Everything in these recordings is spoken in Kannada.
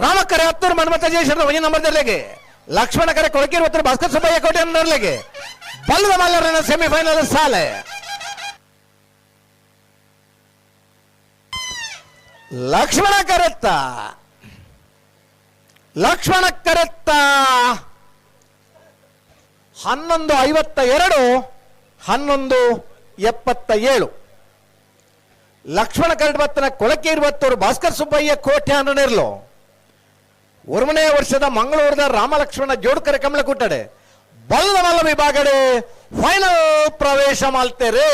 ರಾಮಕರೆ ಹತ್ತೂರು ಮನ್ಮತ ಜಯಶಂಕರ ಒಂಜಿ ನಂಬರ್ ದರ್ಲೆಗೆ ಲಕ್ಷ್ಮಣ ಕರೆ ಕೊಳಕೇರಿ ಹತ್ತೂರು ಭಾಸ್ಕರ್ ಸುಬ್ಬಯ್ಯ ಕೋಟೆ ನರ್ಲೆಗೆ ಬಲ್ಲದ ಮಲ್ಲರನ ಸೆಮಿಫೈನಲ್ ಸಾಲೆ ಲಕ್ಷ್ಮಣ ಕರೆತ್ತ 11:52 11:77 ಲಕ್ಷ್ಮಣ ಕರೆಬತ್ತನ ಕೊಳಕೇರಿ ಬತ್ತೂರು ಭಾಸ್ಕರ್ ಸುಬ್ಬಯ್ಯ ಕೋಟೆ ಅನ್ನಿರ್ಲು ಒರ್ಮನೇ ವರ್ಷದ ಮಂಗಳೂರದ ರಾಮಲಕ್ಷ್ಮಣ ಜೋಡ್ಕರೆ ಕಮಲ ಕುಟ್ಟಡೆ ಬಲ್ಲದ ಮಲ್ಲ ವಿಭಾಗಡೆ ಫೈನಲ್ ಪ್ರವೇಶ ಮಾಡ್ತೇರೆ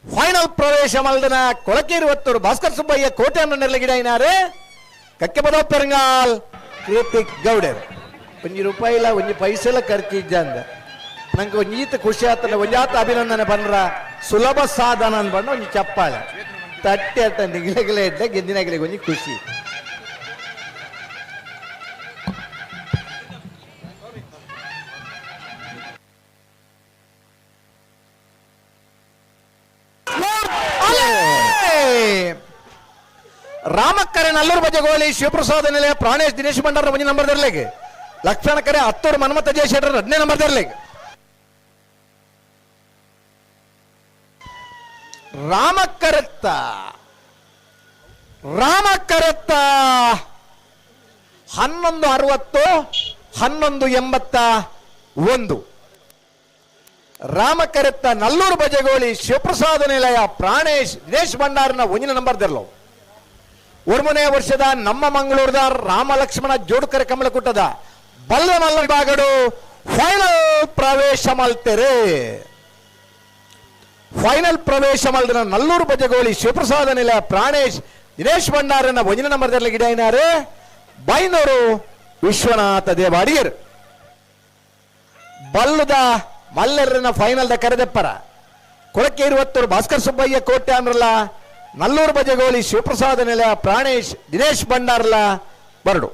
ಫೈನಲ್ ಪ್ರವೇಶ ಮಲ್ದನ ಕೊಳಕೇರಿ ಬತ್ತೂರು ಭಾಸ್ಕರ್ ಸುಬ್ಬಯ್ಯ ಕೋಟೆ ಅನ್ನು ನೆರಳಿಗಿಡ ಏನಾರೆ ಕಕ್ಕೆ ಬದೋ ಪೆರಂಗಾಲ್ ಕೃತಿಕ್ ಗೌಡರ್ ₹1 ಇಲ್ಲ ₹1 ಎಲ್ಲ ಖರ್ಚಿದ್ದ ಅಂದ ನಂಗೆ ಒಂಜೀತ ಖುಷಿ ಆತಲ್ಲ ಒಂಜಾತ ಅಭಿನಂದನೆ ಬಂದ್ರ ಸುಲಭ ಸಾಧನ ಅನ್ಬಂಡು ಒಂಜಿ ಚಪ್ಪಾಳೆ ತಟ್ಟೆ ಅಟ್ಟ ನಿಗಿಲೆಗಿಲೆ ಇಡ್ಡ ಗೆದ್ದಿನಾಗಿಲೆ ಒಂಜಿ ಖುಷಿ ರಾಮಕ್ಕರೆ ನಲ್ಲೂರು ಬಜಗೋಳಿ ಶಿವಪ್ರಸಾದ ನಿಲಯ ಪ್ರಾಣೇಶ್ ದಿನೇಶ್ ಭಂಡಾರ ಒಂಜಿ ನಂಬರ್ ದರ್ಲೆಗೆ ಲಕ್ಷ್ಮಣ ಕರೆ ಹತ್ತೂರು ಮನ್ಮತ ಜಯಶೇಖರ 2ನೇ ನಂಬರ್ ದರ್ಲೆಗೆ ರಾಮಕ್ಕರೆತ್ತ 11:60 11:81 ರಾಮಕರೆತ್ತ ನಲ್ಲೂರು ಬಜಗೋಳಿ ಶಿವಪ್ರಸಾದ ನಿಲಯ ಪ್ರಾಣೇಶ್ ದಿನೇಶ್ ಭಂಡಾರನ ಒಂಜಿನ ನಂಬರ್ ದರ್ಲು ಒರ್ಮನೇ ವರ್ಷದ ನಮ್ಮ ಮಂಗಳೂರದ ರಾಮಲಕ್ಷ್ಮಣ ಜೋಡ್ಕರೆ ಕಮಲ ಕುಟ್ಟದ ಬಲ್ಲ ಮಲ್ಲ ವಿಭಾಗಡು ಫೈನಲ್ ಪ್ರವೇಶ ಮಲ್ತೆರೆ ಫೈನಲ್ ಪ್ರವೇಶ ಮಲ್ದನ ನಲ್ಲೂರು ಬಜಗೋಳಿ ಶಿವಪ್ರಸಾದ ನಿಲಯ ಪ್ರಾಣೇಶ್ ದಿನೇಶ್ ಭಂಡಾರನ ಒಂಜಿನ ನಂಬರ್ ದರ್ಲಿ ಗಿಡ ಏನಾರೆ ಬೈನೂರು ವಿಶ್ವನಾಥ ದೇವಾಡಿಯರ್ ಬಲ್ಲದ ಮಲ್ಲರನ ಫೈನಲ್ ದ ಕರೆದೆಪ್ಪರ ಕೊಳಕೇರಿ ಹತ್ತೂರು ಭಾಸ್ಕರ್ ಸುಬ್ಬಯ್ಯ ಕೋಟೆ ಅಂದ್ರಲ್ಲ ನಲ್ಲೂರು ಬಜಗೋಳಿ ಶಿವಪ್ರಸಾದ ನಿಲಯ ಪ್ರಾಣೇಶ್ ದಿನೇಶ್ ಭಂಡಾರ್ಲ ಬರಡು